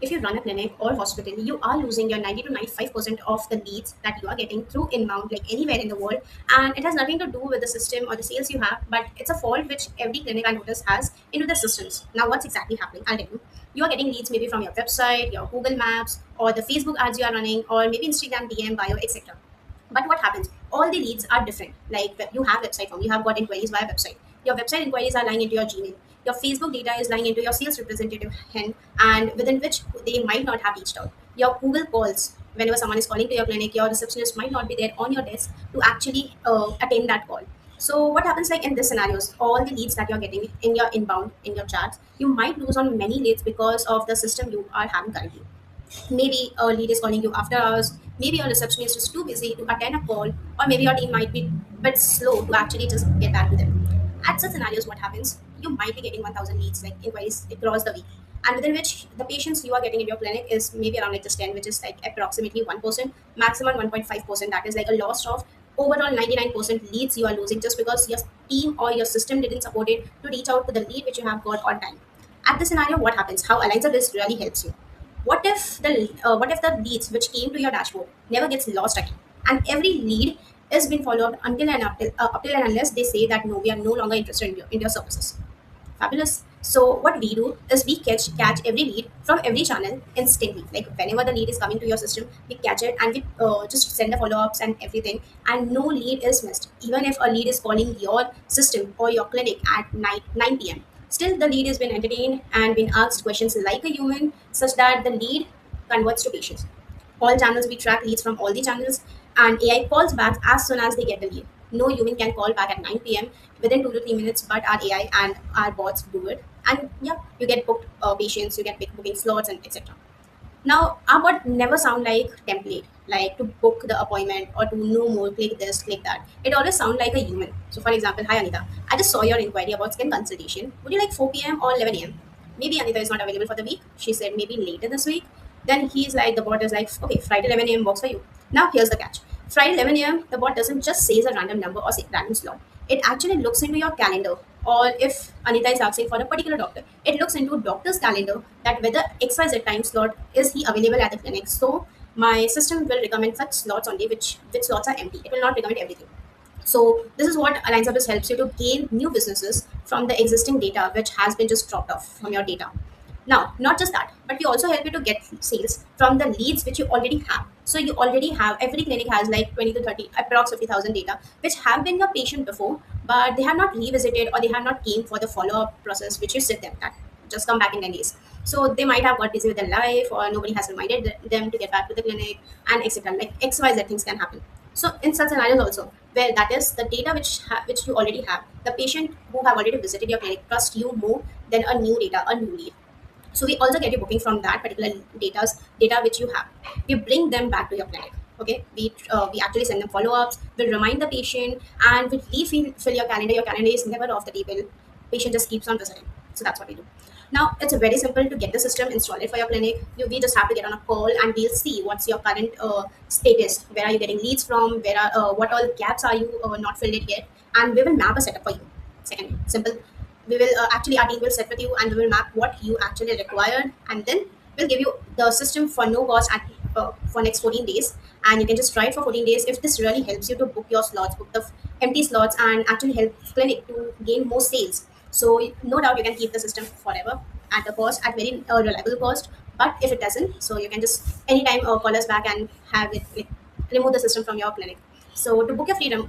if you run a clinic or hospital, you are losing your 90 to 95% of the leads that you are getting through inbound, like anywhere in the world. And it has nothing to do with the system or the sales you have, but it's a fault which every clinic I notice has into the systems. Now, what's exactly happening? I'll tell you. You are getting leads maybe from your website, your Google Maps, or the Facebook ads you are running, or maybe Instagram DM, bio, etc. But what happens? All the leads are different. Like you have website form, you have got inquiries via website. Your website inquiries are lying into your Gmail. Your Facebook data is lying into your sales representative hand, and within which they might not have reached out. Your Google calls, whenever someone is calling to your clinic, your receptionist might not be there on your desk to actually attend that call. So what happens like in this scenarios, all the leads that you're getting in your inbound, in your charts, you might lose on many leads because of the system you are having currently. Maybe a lead is calling you after hours, maybe your receptionist is too busy to attend a call, or maybe your team might be a bit slow to actually just get back to them. At such scenarios, what happens? You might be getting 1000 leads, like inquiries across the week, and within which the patients you are getting in your clinic is maybe around like just 10, which is like approximately 1%, maximum 1.5%. That is like a loss of overall 99% leads you are losing just because your team or your system didn't support it to reach out to the lead which you have got on time. At this scenario, what happens? How Allianz this really helps you. What if the leads which came to your dashboard never gets lost again, and every lead is being followed until and unless they say that no, we are no longer interested in your services. Fabulous. So what we do is we catch every lead from every channel instantly. Like whenever the lead is coming to your system, we catch it and we just send the follow-ups and everything. And no lead is missed. Even if a lead is calling your system or your clinic at night 9 p.m. Still, the lead has been entertained and been asked questions like a human, such that the lead converts to patients. All channels we track leads from all the channels, and AI calls back as soon as they get the lead. No human can call back at 9 p.m. within 2 to 3 minutes, but our AI and our bots do it. And yeah, you get booked patients, you get booking slots, and etc. Now, our bot never sound like template, like to book the appointment or to know more, click this, click that. It always sound like a human. So, for example, hi Anita, I just saw your inquiry about skin consultation. Would you like 4 p.m. or 11 a.m.? Maybe Anita is not available for the week. She said maybe later this week. Then he's like, the bot is like, okay, Friday 11 a.m. works for you. Now, here's the catch. Friday 11 a.m., the bot doesn't just says a random number or say random slot. It actually looks into your calendar, or if Anita is asking for a particular doctor, it looks into doctor's calendar that whether XYZ time slot is he available at the clinic. So my system will recommend such slots only which slots are empty. It will not recommend everything. So this is what Alliance Service helps you to gain new businesses from the existing data which has been just dropped off from your data. Now, not just that, but we also help you to get sales from the leads which you already have. So you already have, every clinic has like 20 to 30, approx 50,000 data, which have been your patient before, but they have not revisited or they have not came for the follow-up process which you sit them that just come back in 10 days. So they might have got busy with their life, or nobody has reminded them to get back to the clinic, and etc. Like XYZ things can happen. So in such scenarios also, where that is the data which you already have, the patient who have already visited your clinic trust you more than a new data, a new lead. So we also get you booking from that particular data which you have. We bring them back to your clinic. Okay, we actually send them follow-ups. We'll remind the patient, and we refill your calendar. Your calendar is never off the table. Patient just keeps on visiting. So that's what we do. Now it's very simple to get the system, install it for your clinic. We just have to get on a call and we'll see what's your current status. Where are you getting leads from? Where are what all gaps are you not filled it yet? And we will map a setup for you. Second, simple. We will actually our team will set with you and we will map what you actually required, and then we'll give you the system for no cost for next 14 days, and you can just try it for 14 days. If this really helps you to book your slots, book the empty slots, and actually help clinic to gain more sales, so no doubt you can keep the system forever at the cost, at very reliable cost. But if it doesn't, so you can just anytime call us back and have it like, remove the system from your clinic. So to book your free demo